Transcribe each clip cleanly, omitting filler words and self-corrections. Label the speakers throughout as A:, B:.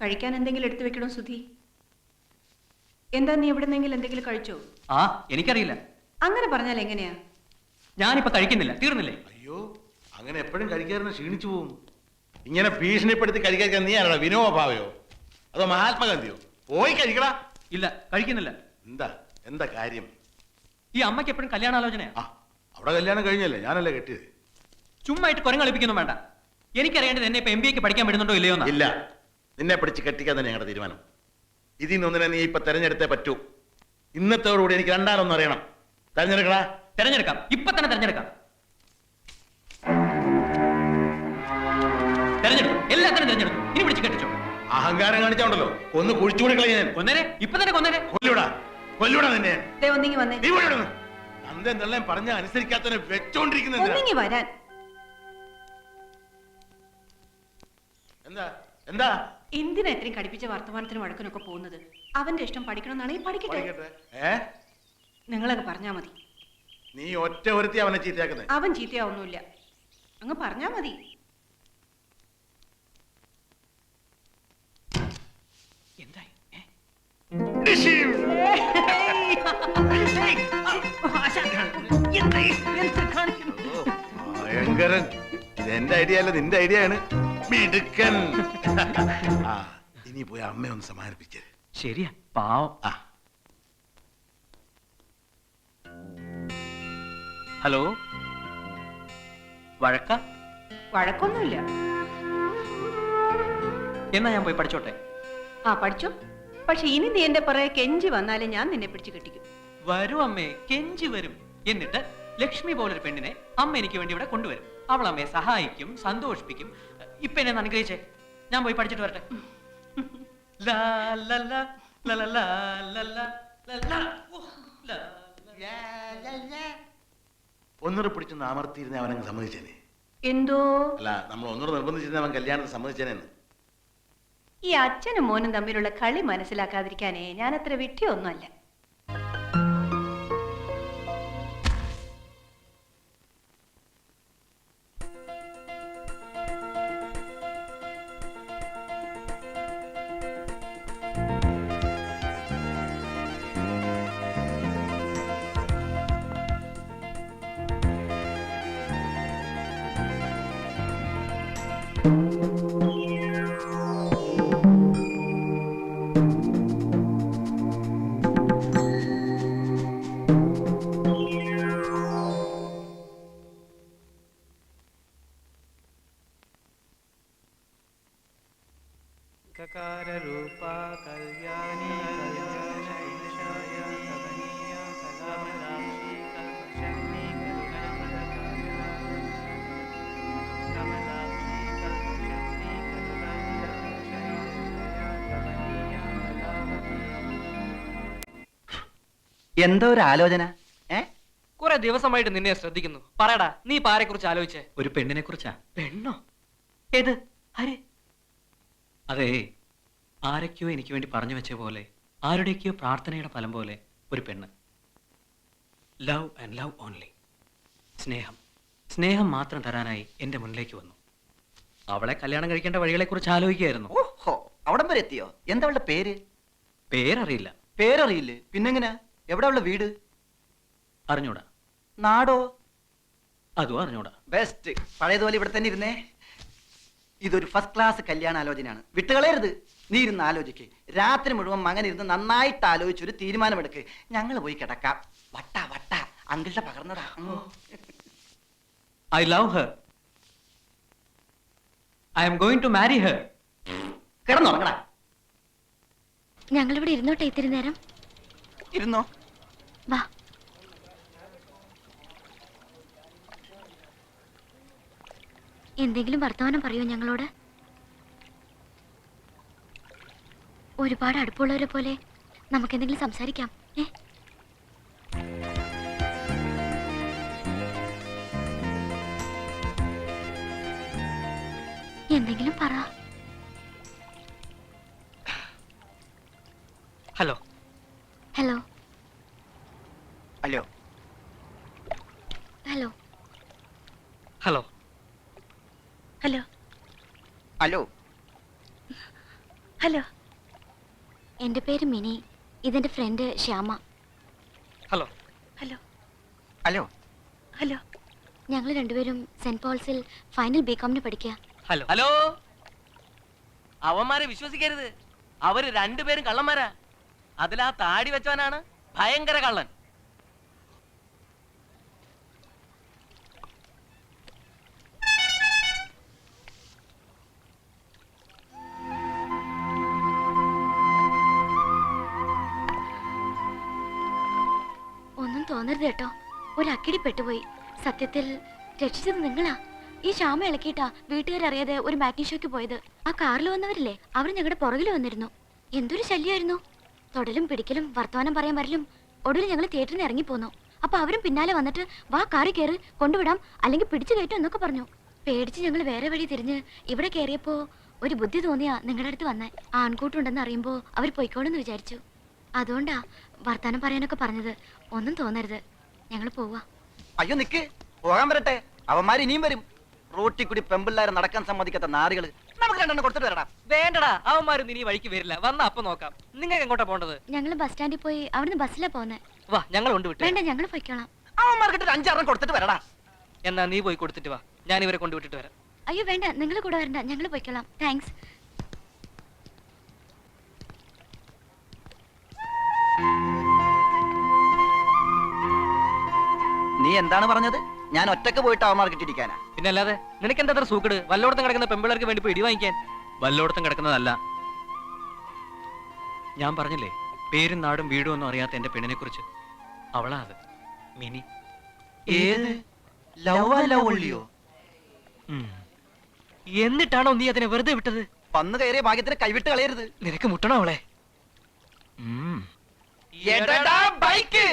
A: കഴിക്കാൻ എന്തെങ്കിലും എടുത്തു വെക്കണോ സുധി? എന്താ നീ എവിടെന്നെങ്കിലും എന്തെങ്കിലും കഴിച്ചോ?
B: ആ എനിക്കറിയില്ല.
A: അങ്ങനെ പറഞ്ഞാൽ എങ്ങനെയാ?
B: ഞാനിപ്പോ കഴിക്കുന്നില്ല, തീർന്നില്ലേ?
C: അയ്യോ, അങ്ങനെ എപ്പോഴും കഴിക്കാറുണ്ട്, ക്ഷീണിച്ചു പോവും. ഇങ്ങനെ ഭീഷണിപ്പെടുത്തി കഴിക്കാൻ നീ ആരാ? വിനോബ ഭാവയോ അതോ മഹാത്മാഗാന്ധിയോ? പോയി കഴിക്കടാ.
B: ഇല്ല, കഴിക്കുന്നില്ല.
C: എന്താ എന്താ കാര്യം?
B: ഈ അമ്മയ്ക്ക് എപ്പോഴും കല്യാണാലോചനയാ.
C: ആ, അവിടെ കല്യാണം കഴിഞ്ഞല്ലേ, ഞാനല്ലേ കെട്ടിയത്.
B: ചുമ്മായിട്ട് കുരങ്ങളിപ്പിക്കൊന്നും വേണ്ട. എനിക്കറിയേണ്ടത് എന്നെ ഇപ്പൊ MBA പഠിക്കാൻ വിടുന്നുണ്ടോ ഇല്ലയോ?
C: ഇല്ല, നിന്നെ പിടിച്ച് കെട്ടിക്കാൻ തന്നെ ഞങ്ങളുടെ തീരുമാനം. ഇതിൽ നിന്നൊന്നിനെ നീ ഇപ്പൊ തെരഞ്ഞെടുത്തേ പറ്റൂ. ഇന്നത്തോടുകൂടി എനിക്ക് രണ്ടാലൊന്നും അറിയണം. തെരഞ്ഞെടുക്കടാ.
B: തെരഞ്ഞെടുക്കാം, ഇപ്പൊ തന്നെ തെരഞ്ഞെടുക്കാം. തെരഞ്ഞെടുക്കും, എല്ലാത്തിനും തെരഞ്ഞെടുക്കും. ഇനി പിടിച്ച് കെട്ടിച്ചോ.
C: അഹങ്കാരം കാണിച്ചോണ്ടല്ലോ ഒന്ന് കുഴിച്ചുകൂടി കളയാൻ.
B: കൊന്നേരെ, ഇപ്പൊ തന്നെ കൊന്നേരെ.
C: കൊല്ലൂടാ, കൊല്ലൂടാ നിന്നെ.
A: ഒന്നിങ്ങി വന്നേ.
C: നീ എന്തെല്ലാം പറഞ്ഞ അനുസരിക്കാത്തവനെ വെച്ചോണ്ടിരിക്കുന്ന
A: ഒന്നിങ്ങി വരാൻ.
C: എന്താ എന്താ
A: എന്തിനാ ഇത്രയും കടിപ്പിച്ച വർത്തമാനത്തിനും വഴക്കിനൊക്കെ പോകുന്നത്? അവന്റെ ഇഷ്ടം പഠിക്കണമെന്നാണെങ്കിൽ പഠിക്കട്ടെ. നിങ്ങളങ്ങ് പറഞ്ഞാ മതി.
C: നീ ഒറ്റ ഒരുത്തി അവനെ ചീത്തയാക്കുന്നത്.
A: അവൻ ചീത്തയാവൊന്നുമില്ല, അങ്ങ് പറഞ്ഞാ മതി.
B: എന്തായി?
C: ഭയങ്കരൻ. ഇതെന്റെ ഐഡിയ അല്ല, നിന്റെ ഐഡിയ ആണ്. മിടുക്കൻ. ഇനി പോയി അമ്മയെ ഒന്ന് സമാധാനിപ്പിച്ചേ.
B: ശരിയാ, പാവം. ഹലോ,
A: വഴക്കൊന്നുമില്ല.
B: എന്നാ ഞാൻ പോയി പഠിച്ചോട്ടെ?
A: ആ പഠിച്ചോ, പക്ഷെ ഇനി നീ എന്റെ പുറകെ കെഞ്ചി വന്നാലേ ഞാൻ നിന്നെ പിടിച്ചു കെട്ടിക്കും.
B: വരും അമ്മേ, കെഞ്ചി വരും. എന്നിട്ട് ലക്ഷ്മി പോലൊരു പെണ്ണിനെ അമ്മ എനിക്ക് വേണ്ടി ഇവിടെ കൊണ്ടുവരും. അവൾ അമ്മയെ സഹായിക്കും, സന്തോഷിപ്പിക്കും. ഇപ്പൊ എന്നെ അനുഗ്രഹിച്ചേ, ഞാൻ പോയി പഠിച്ചിട്ട് വരട്ടെ.
C: ഒന്നൂടെ പിടിച്ചൊന്ന് അമർത്തിയിരുന്ന അവനങ്ങ് സമ്മതിച്ചേനെ.
A: എന്തോ
C: അല്ല, നമ്മൾ ഒന്നൂടെ നിർബന്ധിച്ചിരുന്ന അവൻ കല്യാണത്തിന് സമ്മതിച്ചേനെന്ന്.
A: ഈ അച്ഛനും മോനും തമ്മിലുള്ള കളി മനസ്സിലാക്കാതിരിക്കാനേ ഞാൻ അത്ര വിട്ടിയൊന്നുമല്ല.
D: എന്തോ ഒരു ആലോചന?
E: കുറെ ദിവസമായിട്ട് നിന്നെ ശ്രദ്ധിക്കുന്നു. പറയടാ, നീ ആരെ കുറിച്ച് ആലോചിച്ചേ?
B: ഒരു പെണ്ണിനെ കുറിച്ചാ.
E: പെണ്ണോ? ഏത്? ആരെ?
B: അതെ, ആരൊക്കെയോ എനിക്ക് വേണ്ടി പറഞ്ഞു വെച്ച പോലെ, ആരുടെയൊക്കെയോ പ്രാർത്ഥനയുടെ ഫലം പോലെ ഒരു പെണ്ണ്. Love and love only. സ്നേഹം, സ്നേഹം മാത്രം തരാനായി എന്റെ മുന്നിലേക്ക് വന്നു. അവളെ കല്യാണം കഴിക്കേണ്ട വഴികളെ കുറിച്ച് ആലോചിക്കുകയായിരുന്നു.
D: ഓഹോ, അവിടം വരെ എത്തിയോ? എന്താ അവളുടെ പേര്?
B: പേരറിയില്ല.
D: പേരറിയില്ലേ? പിന്നെങ്ങനാ? എവിടെ ഉള്ള വീട്?
B: അറിഞ്ഞൂടാ.
D: നാടോ?
B: അതും അറിഞ്ഞൂടാ.
D: ബെസ്റ്റ്. പഴയതുപോലെ ഇവിടെ തന്നെ ഇരുന്നേ. ഇതൊരു ഫസ്റ്റ് ക്ലാസ് കല്യാണ ആലോചനയാണ്, വിട്ടുകളയരുത്. നീ ഇരുന്ന് ആലോചിക്ക്. രാത്രി മുഴുവൻ മകൻ ഇരുന്ന് നന്നായിട്ട് ആലോചിച്ചൊരു തീരുമാനമെടുക്ക്. ഞങ്ങൾ പോയി കിടക്കാം. വട്ട വട്ട അങ്കിളുടെ പകർന്നതാ.
B: I love her. I am going to marry her.
D: കിടന്നുറങ്ങടാ.
F: ഞങ്ങളിവിടെ ഇരുന്നോട്ടെ ഇത്തിരി നേരം?
D: ഇരുന്നോ.
F: വാ. എന്തെങ്കിലും വർത്തമാനം പറയോ ഞങ്ങളോട്? ഒരുപാട് അടുപ്പമുള്ളവരെ പോലെ നമുക്കെന്തെങ്കിലും സംസാരിക്കാം. എന്തെങ്കിലും പറ.
E: Hello.
F: Hello.
D: Hello.
F: Hello.
E: Hello.
F: Hello.
D: Hello.
A: Hello.
F: എൻ്റെ പേര് മിനി, ഇതെൻ്റെ friend Shyama.
E: Hello.
A: Hello.
D: Hello.
A: Hello.
F: ഞങ്ങൾ രണ്ടുപേരും സെന്റ് പോൾസിൽ ഫൈനൽ ബികോമിന് പഠിക്കുക.
E: ഹലോ.
G: ഹലോ, അവന്മാരെ വിശ്വസിക്കരുത്. അവര് രണ്ടുപേരും കള്ളന്മാരാ. അതിലാ താടി വെച്ചവനാണ് ഭയങ്കര കള്ളൻ.
F: ഒന്നും തോന്നരുത് കേട്ടോ, ഒരു അക്കിടി പെട്ടുപോയി. സത്യത്തിൽ രക്ഷിച്ചത് നിങ്ങളാ. ഈ ശ്യാമ ഇളക്കിയിട്ടാ വീട്ടുകാരറിയാതെ ഒരു മാറ്റിംഗ് ഷോയ്ക്ക് പോയത്. ആ കാറിൽ വന്നവരില്ലേ, അവർ ഞങ്ങളുടെ പുറകിൽ വന്നിരുന്നു. എന്തൊരു ശല്യമായിരുന്നു. തൊടലും പിടിക്കലും വർത്തമാനം പറയാൻ വരലും. ഒടുവിൽ ഞങ്ങൾ തിയേറ്ററിൽ നിന്ന് ഇറങ്ങിപ്പോന്നു. അപ്പൊ അവരും പിന്നാലെ വന്നിട്ട് വാ കാറി കയറി കൊണ്ടുവിടാം, അല്ലെങ്കിൽ പിടിച്ചു കയറ്റും എന്നൊക്കെ പറഞ്ഞു. പേടിച്ച് ഞങ്ങൾ വേറെ വഴി തിരിഞ്ഞ് ഇവിടെ കയറിയപ്പോ ഒരു ബുദ്ധി തോന്നിയാ നിങ്ങളുടെ അടുത്ത് വന്നേ. ആൺകൂട്ടുണ്ടെന്ന് അറിയുമ്പോ അവർ പൊയ്ക്കോളെന്ന് വിചാരിച്ചു. അതുകൊണ്ടാ വർത്താനം പറയാനൊക്കെ പറഞ്ഞത്. ഒന്നും തോന്നരുത്, ഞങ്ങൾ പോവാ.
D: അയ്യോ നിക്ക്, പോകാൻ വരട്ടെ. അവന്മാർ ഇനിയും വരും. റോട്ടിൽ കൂടി പെമ്പിള്ളാരെ നടക്കാൻ സമ്മതിക്കാത്ത നാറികള്. നമുക്ക് രണ്ടെണ്ണം കൊടുത്തിട്ട് വരടാ.
E: വേണ്ടടാ, അവന്മാരൊന്നും ഇനി വഴിക്ക് വരില്ല. വന്ന അപ്പൊ നോക്കാം. നിങ്ങൾക്ക് എങ്ങോട്ടാ പോണ്ടത്?
F: ഞങ്ങൾ ബസ് സ്റ്റാൻഡിൽ പോയി അവിടുന്ന് ബസ്സിലാ പോന്നെ.
E: വാ, ഞങ്ങൾ കൊണ്ടുവിട്ടു.
F: വേണ്ട, ഞങ്ങൾ പൊയ്ക്കോളാം.
D: അവന്മാർക്കിട്ട് 5-6 കൊടുത്തിട്ട് വരടാ.
E: എന്നാ നീ പോയി കൊടുത്തിട്ട് വാ, ഞാൻ ഇവരെ കൊണ്ടുവിട്ടിട്ട് വരാം.
F: അയ്യോ വേണ്ട, നിങ്ങൾ കൂടെ വരണ്ട, ഞങ്ങൾ പൊയ്ക്കോളാം. താങ്ക്സ്.
D: നീ എന്താണ് പറഞ്ഞത്? ഞാൻ ഒറ്റക്ക് പോയിട്ട് അവന്മാർക്കിട്ടിരിക്കാനാ?
E: പിന്നെ അല്ലാതെ നിനക്ക് എന്താ അത്ര സൂക്കട്? വല്ലോടത്തും കിടക്കുന്ന പെമ്പിളർക്ക് വേണ്ടി പോയി ഇടി വാങ്ങിക്കാൻ.
B: വല്ലോടത്തും കിടക്കുന്നതല്ല. ഞാൻ പറഞ്ഞില്ലേ, പേരും നാടും വീടും ഒന്നും അറിയാത്ത എന്റെ പെണ്ണിനെ കുറിച്ച്. അവളാ അത്, മിനി.
D: ഏത് ലവ്വോ?
E: എന്നിട്ടാണോ നീ അതിനെ വെറുതെ വിട്ടത്?
D: വന്നു കയറിയ ഭാഗ്യത്തിന് കൈവിട്ട് കളയരുത്.
E: നിനക്ക് മുട്ടണോ അവളെ?
D: എടടാ ബൈക്ക്.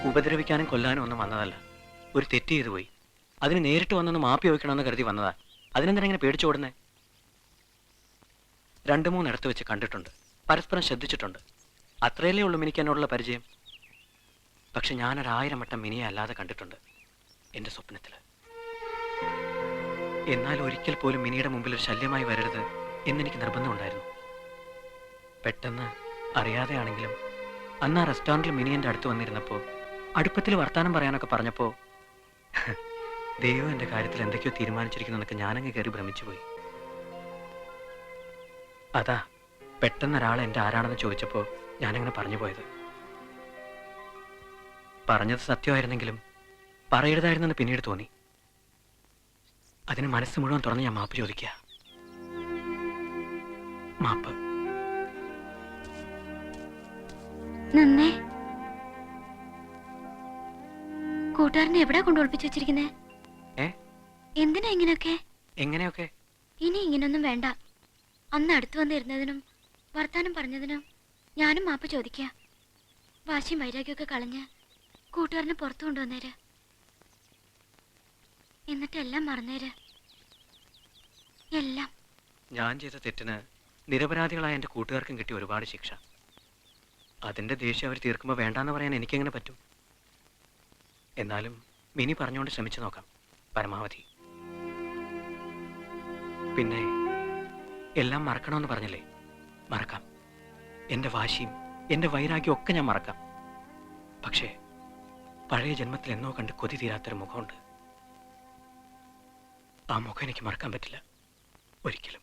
B: ഉപദ്രവിക്കാനും കൊല്ലാനും ഒന്നും വന്നതല്ല. ഒരു തെറ്റ് ചെയ്തു പോയി. അതിന് നേരിട്ട് വന്നൊന്ന് മാപ്പി വയ്ക്കണമെന്ന് കരുതി വന്നതാ. അതിനെന്തിനാ ഇങ്ങനെ പേടിച്ചോടുന്നേ? 2-3 ഇടത്ത് വെച്ച് കണ്ടിട്ടുണ്ട്, പരസ്പരം ശ്രദ്ധിച്ചിട്ടുണ്ട്. അത്രയല്ലേ ഉള്ളൂ മിനിക്ക് എന്നോടുള്ള പരിചയം. പക്ഷെ ഞാനൊരു1000 വട്ടം മിനിയെ അല്ലാതെ കണ്ടിട്ടുണ്ട് എൻ്റെ സ്വപ്നത്തിൽ. എന്നാൽ ഒരിക്കൽ പോലും മിനിയുടെ മുമ്പിൽ ഒരു ശല്യമായി വരരുത് എന്നെനിക്ക് നിർബന്ധമുണ്ടായിരുന്നു. പെട്ടെന്ന് അറിയാതെയാണെങ്കിലും അന്ന് ആ റെസ്റ്റോറൻറ്റിൽ മിനി എൻ്റെ അടുത്ത് വന്നിരുന്നപ്പോൾ അടുപ്പത്തിൽ വർത്താനം പറയാനൊക്കെ പറഞ്ഞപ്പോൾ ദൈവം എൻ്റെ കാര്യത്തിൽ എന്തൊക്കെയോ തീരുമാനിച്ചിരിക്കുന്നതൊക്കെ ഞാനങ്ങ് കയറി ഭ്രമിച്ചു പോയി. അതാ പെട്ടെന്ന് ഒരാൾ എൻ്റെ ആരാണെന്ന് ചോദിച്ചപ്പോൾ ഞാനങ്ങനെ പറഞ്ഞു പോയത്. പറഞ്ഞത് സത്യമായിരുന്നെങ്കിലും പറയരുതായിരുന്നെന്ന് പിന്നീട് തോന്നി. അതിന് മനസ്സ് മുഴുവൻ തുറന്ന് ഞാൻ മാപ്പ് ചോദിക്കുക. മാപ്പ്.
F: നന്നേ. കൂട്ടുകാരനെ എവിടാ കൊണ്ട് ഒളിപ്പിച്ചു വെച്ചിരിക്കുന്നേ? എന്തിനാ ഇങ്ങനെയൊക്കെ?
B: എങ്ങനെയൊക്കെ?
F: ഇനി ഇങ്ങനൊന്നും വേണ്ട. അന്ന് അടുത്ത് വന്നിരുന്നതിനും വർത്താനം പറഞ്ഞതിനും ഞാനും മാപ്പ് ചോദിക്കുക. വാശിയും വൈരാഗ്യമൊക്കെ കളഞ്ഞ് കൂട്ടുകാരനെ പുറത്തു കൊണ്ടുവന്നേര്. എന്നിട്ട് എല്ലാം മറന്നേര്. എല്ലാം.
B: ഞാൻ ചെയ്ത തെറ്റിന് നിരപരാധികളായ എൻ്റെ കൂട്ടുകാർക്കും കിട്ടിയ ഒരുപാട് ശിക്ഷ. അതിൻ്റെ ദേഷ്യം അവർ തീർക്കുമ്പോൾ വേണ്ടാന്ന് പറയാൻ എനിക്കെങ്ങനെ പറ്റും? എന്നാലും മിനി പറഞ്ഞുകൊണ്ട് ശ്രമിച്ചു നോക്കാം പരമാവധി. പിന്നെ എല്ലാം മറക്കണമെന്ന് പറഞ്ഞില്ലേ, മറക്കാം. എൻ്റെ വാശിയും എൻ്റെ വൈരാഗ്യവും ഒക്കെ ഞാൻ മറക്കാം. പക്ഷേ പഴയ ജന്മത്തിൽ എന്നോ കണ്ട് കൊതി തീരാത്തൊരു മുഖമുണ്ട്. ആ മുഖം എനിക്ക് മറക്കാൻ പറ്റില്ല ഒരിക്കലും.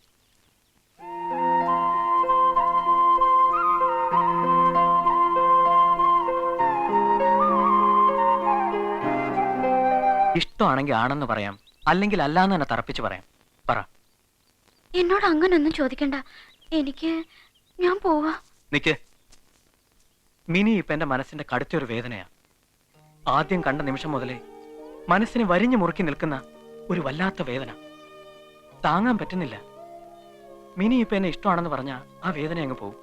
B: ഇഷ്ടമാണെങ്കിൽ ആണെന്ന് പറയാം, അല്ലെങ്കിൽ അല്ലാന്ന് തന്നെ തറപ്പിച്ച് പറയാം. പറ.
F: എന്നോട് അങ്ങനൊന്നും ചോദിക്കണ്ട. ഞാൻ പോവാ.
B: നിക്ക്. മിനി ഇപ്പൊ എന്റെ മനസ്സിന്റെ കടുത്തൊരു വേദനയാ. ആദ്യം കണ്ട നിമിഷം മുതലേ മനസ്സിനെ വരിഞ്ഞു മുറുക്കി നിൽക്കുന്ന ഒരു വല്ലാത്ത വേദന. താങ്ങാൻ പറ്റുന്നില്ല. മിനി ഇപ്പൊ എന്നെ ഇഷ്ടമാണെന്ന് പറഞ്ഞാൽ ആ വേദന അങ്ങ് പോവും.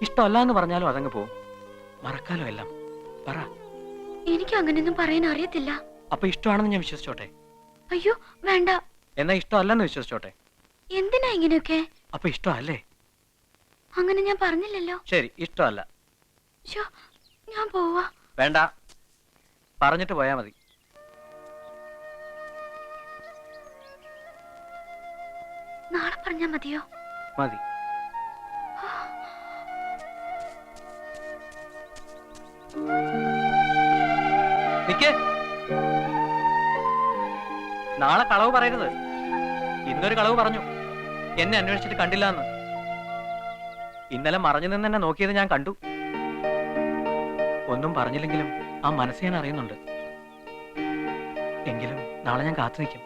B: ഇഷ്ടമല്ല എന്ന് പറഞ്ഞാലും അതങ്ങ് പോവും. മറക്കാലോ എല്ലാം. പറ.
F: എനിക്ക് അങ്ങനെയൊന്നും പറയാൻ അറിയത്തില്ല.
B: അപ്പൊ ഇഷ്ടമാണെന്ന് ഞാൻ വിശ്വസിച്ചോട്ടെ?
F: അയ്യോ വേണ്ട.
B: എന്നാ ഇഷ്ടമല്ലെന്ന് വിശ്വസിച്ചോട്ടെ?
F: എന്തിനാ ഇങ്ങനെയൊക്കെ?
B: അപ്പൊ ഇഷ്ടമല്ലേ?
F: അങ്ങനെ ഞാൻ പറഞ്ഞില്ലല്ലോ.
B: ശരി, ഇഷ്ടമല്ല.
F: ശോ, ഞാൻ പോവാ.
B: വേണ്ട, പറഞ്ഞിട്ട് പോയാ മതി.
F: നാളെ പറഞ്ഞാ മതിയോ?
B: മതി. നിക്ക്. നാളെ കളവ് പറയരുത്. ഇന്നൊരു കളവ് പറഞ്ഞു, എന്നെ അന്വേഷിച്ചിട്ട് കണ്ടില്ല എന്ന്. ഇന്നലെ മറഞ്ഞു നിന്ന് എന്നെ നോക്കിയത് ഞാൻ കണ്ടു. ഒന്നും പറഞ്ഞില്ലെങ്കിലും ആ മനസ്സ് ഞാൻ അറിയുന്നുണ്ട്. എങ്കിലും നാളെ ഞാൻ കാത്തു നിൽക്കും.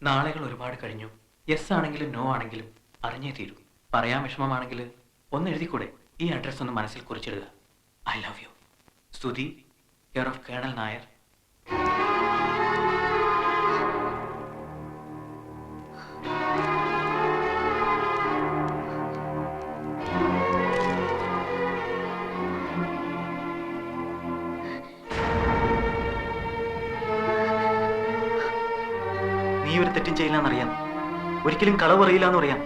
B: നാളുകൾ ഒരുപാട് കഴിഞ്ഞു. യെസ് ആണെങ്കിലും നോ ആണെങ്കിലും അറിഞ്ഞേ തീരൂ. പറയാൻ വിഷമമാണെങ്കിൽ ഒന്ന് എഴുതിക്കൂടെ? ഈ അഡ്രസ് ഒന്ന് മനസ്സിൽ കുറിച്ചിടുക. ഐ ലവ് യു, സ്തുതി, കെയർ ഓഫ് കേണൽ നായർ. നീ ഒരു തെറ്റും ചെയ്യില്ലെന്നറിയാം, ഒരിക്കലും കളവ് അറിയില്ല എന്ന് പറയാം.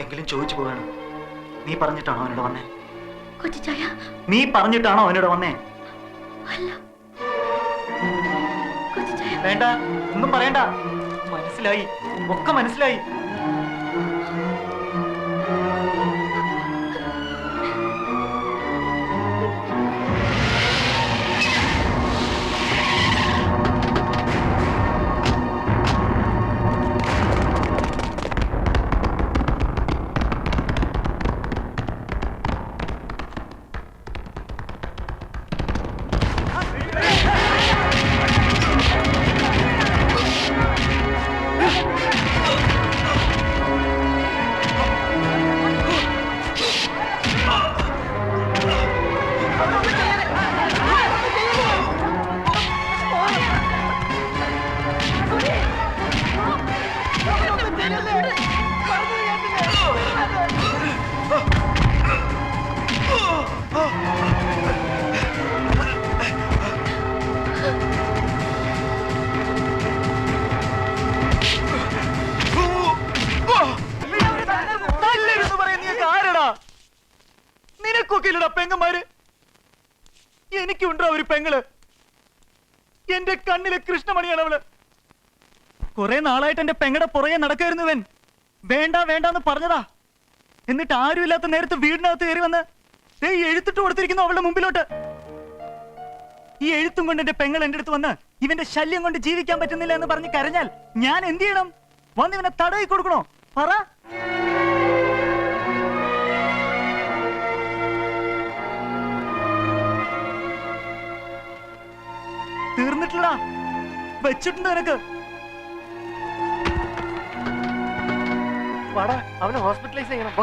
B: എങ്കിലും ചോദിച്ചു പോവാണ്, നീ പറഞ്ഞിട്ടാണോ അവനോട് വന്നേ?
F: കൊച്ചിച്ചായ,
B: നീ പറഞ്ഞിട്ടാണോ അവനോട് വന്നേ?
F: അല്ല. കൊച്ചിച്ചായ,
B: വേണ്ട, ഒന്നും പറയണ്ട. മനസ്സിലായി, ഒക്കെ മനസ്സിലായി. നിനക്കൊക്കെ പെങ്ങന്മാര്, എനിക്കുണ്ടോ ഒരു പെങ്ങള്? എന്റെ കണ്ണിലെ കൃഷ്ണമണിയാണ് അവള്. കുറെ നാളായിട്ട് എന്റെ പെങ്ങടെ പുറകെ നടക്കായിരുന്നുവൻ. വേണ്ട വേണ്ടെന്ന് പറഞ്ഞതാ. എന്നിട്ട് ആരുമില്ലാത്ത നേരത്ത് വീടിനകത്ത് കയറി വന്ന് ഈ എഴുത്തിട്ട് കൊടുത്തിരിക്കുന്നു അവളുടെ മുമ്പിലോട്ട്. ഈ എഴുത്തും കൊണ്ട് എന്റെ പെങ്ങൾ എന്റെ അടുത്ത് വന്ന് ഇവന്റെ ശല്യം കൊണ്ട് ജീവിക്കാൻ പറ്റുന്നില്ല എന്ന് പറഞ്ഞ് കരഞ്ഞാൽ ഞാൻ എന്ത് ചെയ്യണം? വന്ന് ഇവനെ തടവി കൊടുക്കണോ? പറ. തീർന്നിട്ടില്ലടാ, വെച്ചിട്ടുണ്ട് നിനക്ക്.
E: അവനെ ഹോസ്പിറ്റലൈസ് ചെയ്യണം.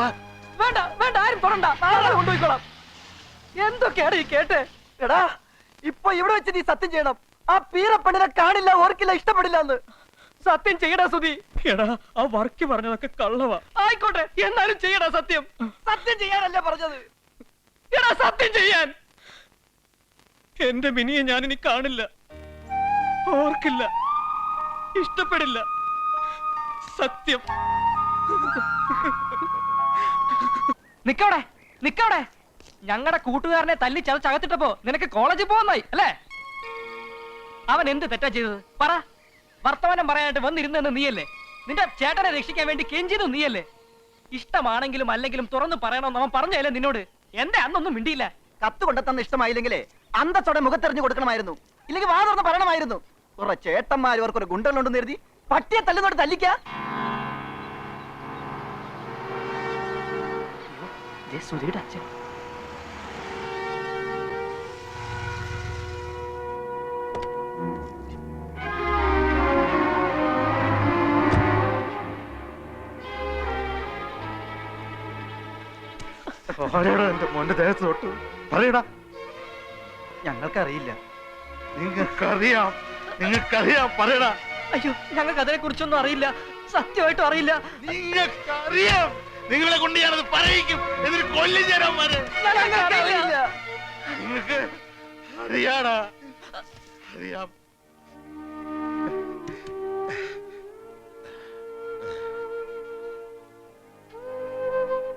E: വേണ്ട വേണ്ട, ആരും തൊടണ്ട, നാളെ കൊണ്ടുപോയിക്കോളാം. എന്തൊക്കെയാണ് ഈ കേട്ടെ? എടാ, ഇപ്പൊ ഇവിടെ വെച്ച് നീ സത്യം ചെയ്യണം. ആ പീറപ്പെണ്ണിനെ കാണില്ല, ഓർക്കില്ല, ഇഷ്ടപ്പെടില്ല എന്ന് സത്യം ചെയ്യടാ സുധി.
B: എടാ, ആ വർക്ക് പറഞ്ഞതൊക്കെ കള്ളവാ.
E: ആയിക്കോട്ടെ, എന്നാലും ചെയ്യടാ സത്യം. സത്യം ചെയ്യാനല്ല പറഞ്ഞത്. എടാ, സത്യം ചെയ്യാൻ.
B: എന്റെ മിനിയെ ഞാനിനി കാണില്ല, ഓർക്കില്ല, ഇഷ്ടപ്പെടില്ല. സത്യം.
E: നിക്കവിടെ നിക്കവിടെ. ഞങ്ങളുടെ കൂട്ടുകാരനെ തല്ലി ചതച്ചകത്തിട്ടപ്പോ നിനക്ക് കോളേജിൽ പോകുന്നായി അല്ലേ? അവൻ എന്ത് തെറ്റാ ചെയ്തത്? പറ. വർത്തമാനം പറയാനായിട്ട് വന്നിരുന്നെന്ന് നീയല്ലേ? നിന്റെ ചേട്ടനെ രക്ഷിക്കാൻ വേണ്ടി കെഞ്ചിയത് നീയല്ലേ? ഇഷ്ടമാണെങ്കിലും അല്ലെങ്കിലും തുറന്നു പറയണമെന്ന് അവൻ പറഞ്ഞല്ലേ നിന്നോട്? എന്റെ അന്നൊന്നും മിണ്ടിയില്ല.
D: കത്ത് കൊണ്ടെത്തന്ന ഇഷ്ടമായില്ലെങ്കിലേ അന്തത്തോടെ മുഖത്തെറിഞ്ഞു കൊടുക്കണമായിരുന്നു, ഇല്ലെങ്കിൽ വാ തുറന്ന് പറയണമായിരുന്നു. കുറെ ചേട്ടന്മാർ ഇവർക്കൊരു ഗുണ്ടകളുണ്ടെന്ന് കരുതി പട്ടിയെ തല്ലുന്നോട് തല്ലിക്ക.
E: സുധിയുടെ അച്ഛൻ.
C: ആരാടാ എന്റെ മോന്റെ ദേഹത്ത് തൊട്ട് പറയടാ.
D: ഞങ്ങൾക്കറിയില്ല.
C: നിങ്ങൾക്കറിയാം പറയടാ.
E: അയ്യോ ഞങ്ങൾക്ക് അതിനെ കുറിച്ചൊന്നും അറിയില്ല, സത്യമായിട്ടും അറിയില്ല.
C: നിങ്ങൾക്കറിയാം. നിങ്ങളെ കൊണ്ട് ഞാനത് പറയിക്കും. എന്നിട്ട് കൊല്ലം ചേരാന്മാര്.
E: ഞങ്ങൾക്കറിയില്ല.
C: നിങ്ങൾക്ക് അറിയാടാ, അറിയാം.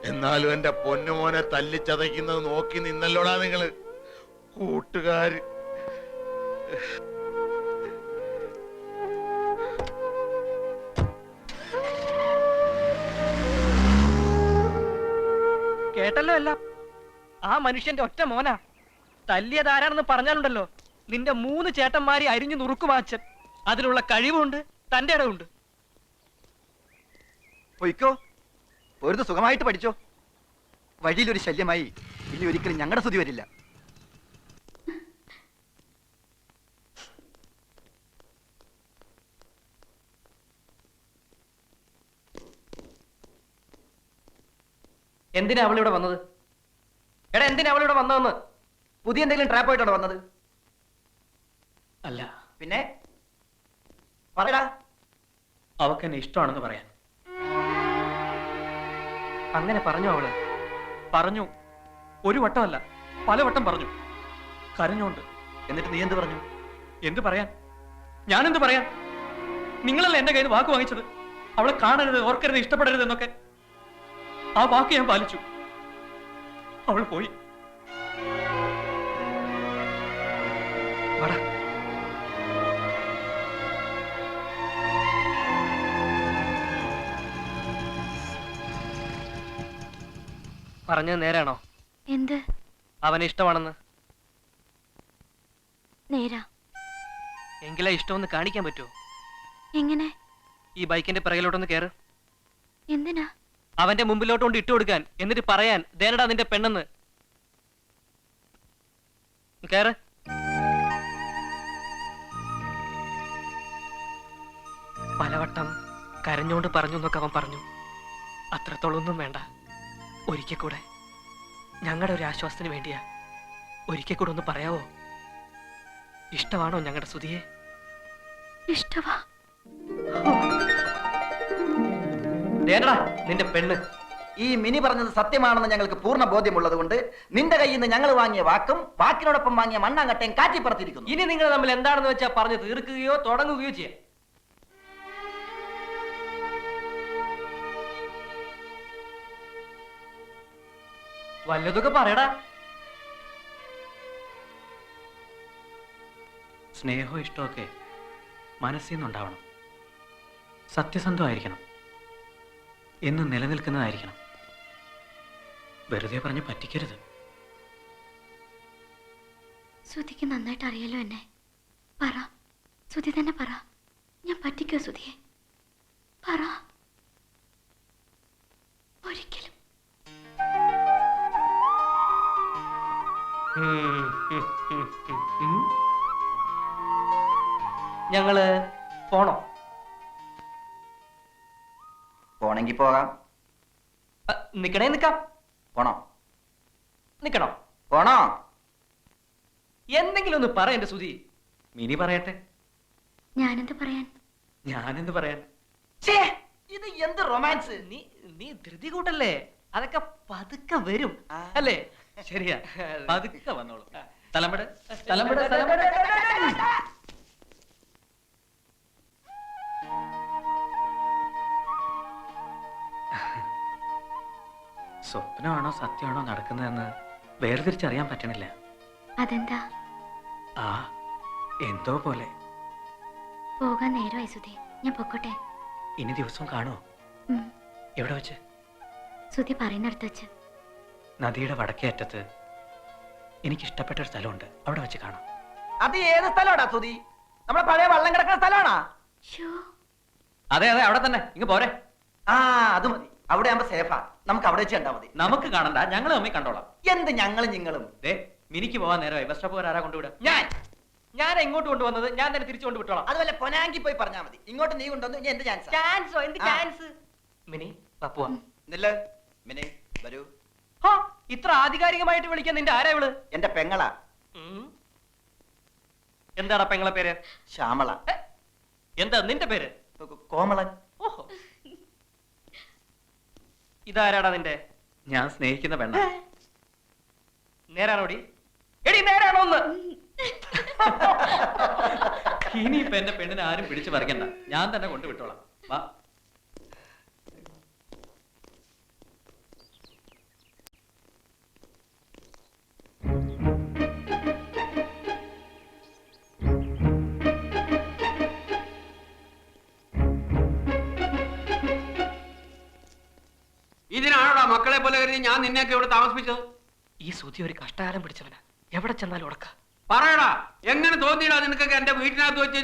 C: എന്നാലും എന്റെ പൊന്നുമോനെ തല്ലിച്ചതയ്ക്കുന്നത് നോക്കി നിന്നല്ലോടാ നിങ്ങള് കൂട്ടുകാര്.
E: കേട്ടല്ലോ എല്ലാം. ആ മനുഷ്യന്റെ ഒറ്റ മോനാ. തല്ലിയതാരാണെന്ന് പറഞ്ഞാലുണ്ടല്ലോ നിന്റെ 3 ചേട്ടന്മാരെ അരിഞ്ഞു നുറുക്കുമാച്ചൻ. അതിനുള്ള കഴിവുണ്ട്, തന്റെ ഇടവുണ്ട്.
D: പൊയ്ക്കോ, ഒരു സുഖമായിട്ട് പഠിച്ചോ. വഴിയിലൊരു ശല്യമായി ഇനി ഒരിക്കലും ഞങ്ങളുടെ സ്തുതി വരില്ല.
E: എന്തിനാ അവളിവിടെ വന്നത്? എടാ എന്തിനാ അവളിവിടെ വന്നതെന്ന്?
D: പുതിയ എന്തെങ്കിലും ട്രാപ്പ് ആയിട്ടാണോ വന്നത്?
B: അല്ല,
D: പിന്നെ പറയടാ.
B: അവക്ക് എന്നെ ഇഷ്ടമാണെന്ന് പറയാൻ.
E: അങ്ങനെ പറഞ്ഞു അവള്?
B: പറഞ്ഞു. ഒരു വട്ടമല്ല, പലവട്ടം പറഞ്ഞു. കരഞ്ഞോണ്ട്.
D: എന്നിട്ട് നീ എന്ത് പറഞ്ഞു?
B: എന്ത് പറയാൻ? ഞാനെന്ത് പറയാൻ? നിങ്ങളല്ലേ എന്റെ കയ്യിൽ നിന്ന് വാക്ക് വാങ്ങിച്ചത്, അവളെ കാണരുത്, ഓർക്കരുത്, ഇഷ്ടപ്പെടരുത് എന്നൊക്കെ. ആ വാക്ക് ഞാൻ പാലിച്ചു. അവൾ പോയി.
E: വാടാ. പറഞ്ഞത് നേരാണോ?
F: എന്ത്
E: അവനെ ഇഷ്ടമാണെന്ന്?
F: നേരാ.
E: എങ്കിലാ ഇഷ്ടമൊന്ന് കാണിക്കാൻ പറ്റുമോ?
F: എങ്ങനെ?
E: ഈ ബൈക്കിന്റെ പിറകിലോട്ടൊന്ന് കേറ്.
F: എന്തിനാ?
E: അവന്റെ മുമ്പിലോട്ട് കൊണ്ട് ഇട്ടു കൊടുക്കാൻ, എന്നിട്ട് പറയാൻ ദേനടാ നിന്റെ പെണ്ണെന്ന്. കേറ്. പലവട്ടം കരഞ്ഞോണ്ട് പറഞ്ഞു എന്നൊക്കെ അവൻ പറഞ്ഞു. അത്രത്തോളം ഒന്നും വേണ്ട. ഒരിക്കൽ കൂടെ, ഞങ്ങളുടെ ഒരു ആശ്വാസത്തിന് വേണ്ടിയാ. ഒരിക്കൽ കൂടെ ഒന്ന് പറയാവോ? ഇഷ്ടമാണോ ഞങ്ങളുടെ സുധിയെ?
F: ഇഷ്ടവാ.
E: ദേനടാ നിന്റെ പെണ്ണ്.
D: ഈ മിനി പറഞ്ഞത് സത്യമാണെന്ന് ഞങ്ങൾക്ക് പൂർണ്ണ ബോധ്യമുള്ളത് കൊണ്ട് നിന്റെ കയ്യിൽ നിന്ന് ഞങ്ങൾ വാങ്ങിയ വാക്കും വാക്കിനോടൊപ്പം വാങ്ങിയ മണ്ണാങ്കട്ടയും കാറ്റിപ്പുറത്തിരിക്കുന്നു.
E: ഇനി നിങ്ങൾ തമ്മിൽ എന്താണെന്ന് വെച്ചാൽ പറഞ്ഞു തീർക്കുകയോ തുടങ്ങുകയോ ചെയ്യാം. വല്ലതൊക്കെ പറയടാ.
B: സ്നേഹവും ഇഷ്ടമൊക്കെ മനസ്സിൽ നിന്നുണ്ടാവണം. സത്യസന്ധമായിരിക്കണം. എന്നും നിലനിൽക്കുന്നതായിരിക്കണം. വെറുതെ പറഞ്ഞ് പറ്റിക്കരുത്.
F: സുധിക്ക് നന്നായിട്ട് അറിയാലോ എന്നെ. പറ, സുധി തന്നെ പറ. ഞാൻ പറ്റിക്കോ സുധിയെ? പറ. ഒരിക്കലും.
E: ഞങ്ങള് പോണോ?
D: പോണെങ്കി പോകാം.
E: നിക്കണേ നിക്കാം.
D: പോണോ?
E: നിക്കണോ?
D: പോണോ?
E: എന്തെങ്കിലും ഒന്ന് പറ എന്റെ സുധി.
B: മിനി പറയട്ടെ.
F: ഞാനെന്ത് പറയാൻ?
B: ഞാനെന്ത് പറയാൻ?
D: ഛേ, ഇത് എന്ത് റൊമാൻസ്!
E: നീ നീ ധൃതി കൂട്ടല്ലേ. അതൊക്കെ പതുക്കെ വരും അല്ലേ?
B: ശരിയാ, പതുക്കെ വന്നോളൂ. തലമ്പട്
E: തലമ്പട്, തലമ്പട്.
B: സ്വപ്നമാണോ സത്യമാണോ നടക്കുന്നതെന്ന് വേർതിരിച്ചറിയാൻ പറ്റണില്ല.
F: അതെന്താ?
B: ആ, എന്തോ പോലെ.
F: പോകാൻ നേരമായി സുധി. ഞാൻ പൊക്കോട്ടെ?
B: ഇനി ദിവസവും കാണുമോ? എവിടെ വെച്ച്?
F: സുധി പറയുന്നിടത്ത് വെച്ച്.
B: നദിയുടെ വടക്കേ അറ്റത്ത് എനിക്കിഷ്ടപ്പെട്ട ഒരു സ്ഥലമുണ്ട്, അവിടെ വെച്ച് കാണാം.
D: അത് ഏത് സ്ഥലമാടാ സുധി? നമ്മളെ പഴയ വള്ളം കിടക്കുന്ന സ്ഥലമാണാ?
B: അതെ അതെ, അവിടെ തന്നെ. ഇങ്ങ് പോരെ.
D: ആ, അത് മതി. അവിടെ ആകുമ്പോ സേഫാ. നമുക്ക് അവിടെ വെച്ച് കണ്ടാ മതി.
B: നമുക്ക് കാണണ്ട, ഞങ്ങൾ തമ്മിൽ കണ്ടോളാം.
D: എന്ത് ഞങ്ങളും നിങ്ങളും?
B: മിനിക്ക് പോവാൻ നേരമായി. ബസ് സ്റ്റോപ്പ് ആരാ കൊണ്ടുവിടാ?
E: ഞാൻ എങ്ങോട്ട് കൊണ്ടുവന്നത്? ഞാൻ തന്നെ തിരിച്ചു കൊണ്ട് വിട്ടോളാം.
D: അതുപോലെ പൊനാങ്കി പോയി പറഞ്ഞാ മതി. ഇങ്ങോട്ട് നീ കൊണ്ടുവന്നു. ഇനി എന്ത് ചാൻസ്?
E: ചാൻസോ? എന്ത് ചാൻസ്? മിനി പപ്പുവാ.
D: നില്ല് മിനി, വരൂ.
E: ഇത്ര ആധികാരികമായിട്ട് വിളിക്കാൻ നിന്റെ ആരാ ഇവള്?
D: എന്റെ പെങ്ങളാ.
E: എന്താടാ പെങ്ങളെ പേര്?
D: ശ്യാമള.
E: എന്താ നിന്റെ പേര്?
D: കോമളൻ.
E: ഓഹോ, ഇതാരാടാ നിന്റെ?
B: ഞാൻ സ്നേഹിക്കുന്ന പെണ്ണ.
E: നേരാണോടി? എടി നേരാണോ ഒന്ന്?
B: ഇനിയിപ്പൊ എന്റെ പെണ്ണിനെ ആരും പിടിച്ചു പറിക്കണ്ട, ഞാൻ തന്നെ കൊണ്ടുവിട്ടോളാം. വാ.
H: ഇതിനാണോടാ മക്കളെ പോലെ കരുതി ഞാൻ നിന്നെയൊക്കെ ഇവിടെ താമസിപ്പിച്ചത്?
E: ഈ സുധി ഒരു കഷ്ടകാലം പിടിച്ചവനാ, എവിടെ ചെന്നാലും ഉടക്ക.
H: പറയടാ, എങ്ങനെ തോന്നിയിടാ നിനക്കൊക്കെ എന്റെ വീട്ടിനകത്ത് വെച്ച്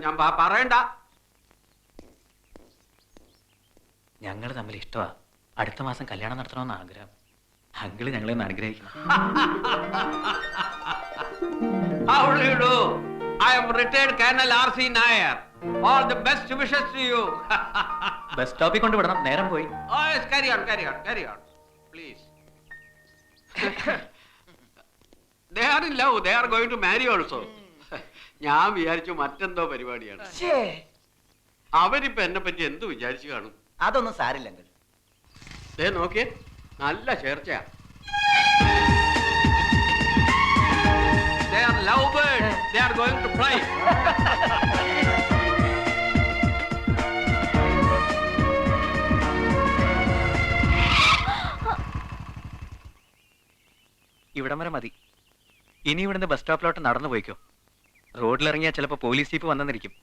H: ഞാൻ പറയണ്ട.
B: ഞങ്ങൾ തമ്മിൽ ഇഷ്ടമാ. അടുത്ത മാസം കല്യാണം നടത്തണമെന്ന് ആഗ്രഹം. അങ്കിള് ഞങ്ങളെ ഒന്ന് അനുഗ്രഹിക്കണം.
H: How do you do? I am retired Colonel R.C. Nair. All the best wishes to you.
B: Bus സ്റ്റോപ്പിൽ കൊണ്ട് വിടണം, നേരം പോയി.
H: Oh yes, carry on, please. They are in love. They are going to marry also. ഞാൻ വിചാരിച്ചു മറ്റെന്തോ പരിപാടിയാണ്. അവരിപ്പോ എന്നെ പറ്റി എന്ത് വിചാരിച്ചു കാണും?
D: അതൊന്നും സാരില്ല അങ്കിൾ.
H: ദേ നോക്കിയേ, നല്ല ചേർച്ചയാ. They are lovebirds. They are going to fly.
B: ഇവിടം വരെ മതി. ഇനി ഇവിടുന്ന് ബസ് സ്റ്റോപ്പിലോട്ട് നടന്നു പോയിക്കോ. റോഡിലിറങ്ങിയാൽ ചിലപ്പോ പോലീസ് ജീപ്പ് വന്നെന്നിരിക്കും.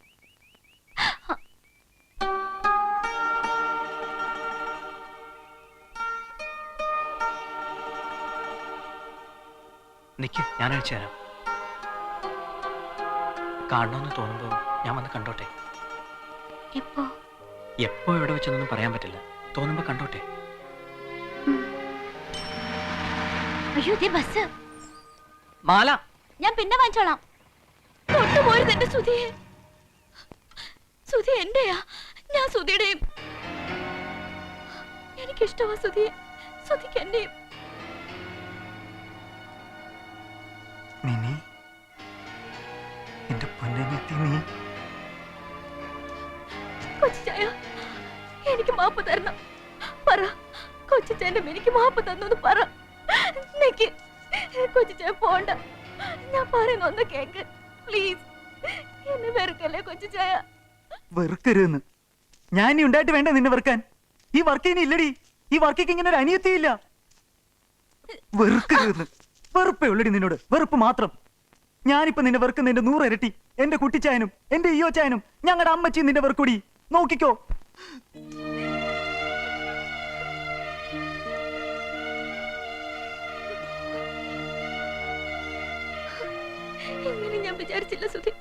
B: നിക്ക്, ഞാൻ അയച്ചു തരാം. കാണണമെന്ന് തോന്നുമ്പോ ഞാൻ വന്ന് കണ്ടോട്ടെ. എപ്പോ എവിടെ വെച്ചെന്നൊന്നും പറയാൻ പറ്റില്ല. തോന്നുമ്പോ കണ്ടോട്ടെ.
F: അയ്യോ, ദേ ബസ്.
E: മാല
F: ഞാൻ പിന്നെ വാങ്ങിച്ചോളാം. കൊണ്ടുപോയത് എന്റെ സുധിയെ. സുധി എന്റെയാ, ഞാൻ സുധിയുടെയും. എനിക്കിഷ്ടമാ സുധിയെ, സുധിക്ക് എന്റെയും.
D: മിനി, എന്റെ പൊന്നെത്തി നീ.
F: കൊച്ചായ, എനിക്ക് മാപ്പ് തരണം. പറ, കൊച്ചാന്റെ എനിക്ക് മാപ്പ് തന്നു പറ. കൊച്ചായ പോണ്ട, ഞാൻ പറയുന്ന ഒന്ന് കേക്ക് പ്ലീസ്. എന്നെ വെറുക്കല്ലേ കൊച്ചായ.
D: വെറുക്കരുതെന്ന് ഞാൻ ഇനി ഉണ്ടായിട്ട് വേണ്ട നിന്നെ വെറുക്കാൻ. ഈ വർക്ക് ഇനി ഇല്ലടി. ഈ വർക്കിക്ക് ഇങ്ങനെ ഒരു അനിയത്തിയില്ല. വെറുക്കരുതെന്ന്. വെറുപ്പേ ഉള്ളടി നിന്നോട്, വെറുപ്പ് മാത്രം. ഞാനിപ്പോ നിന്നെ വെറുക്കുന്നതിന്റെ 100 ഇരട്ടി എന്റെ കുട്ടിച്ചായനും എന്റെ ഈയോ ചായനും ഞങ്ങളുടെ അമ്മച്ചി നിന്റെ വെറുക്കൂടി. നോക്കിക്കോ.
F: ഇങ്ങനെ ഞാൻ വിചാരിച്ചില്ല സുധി,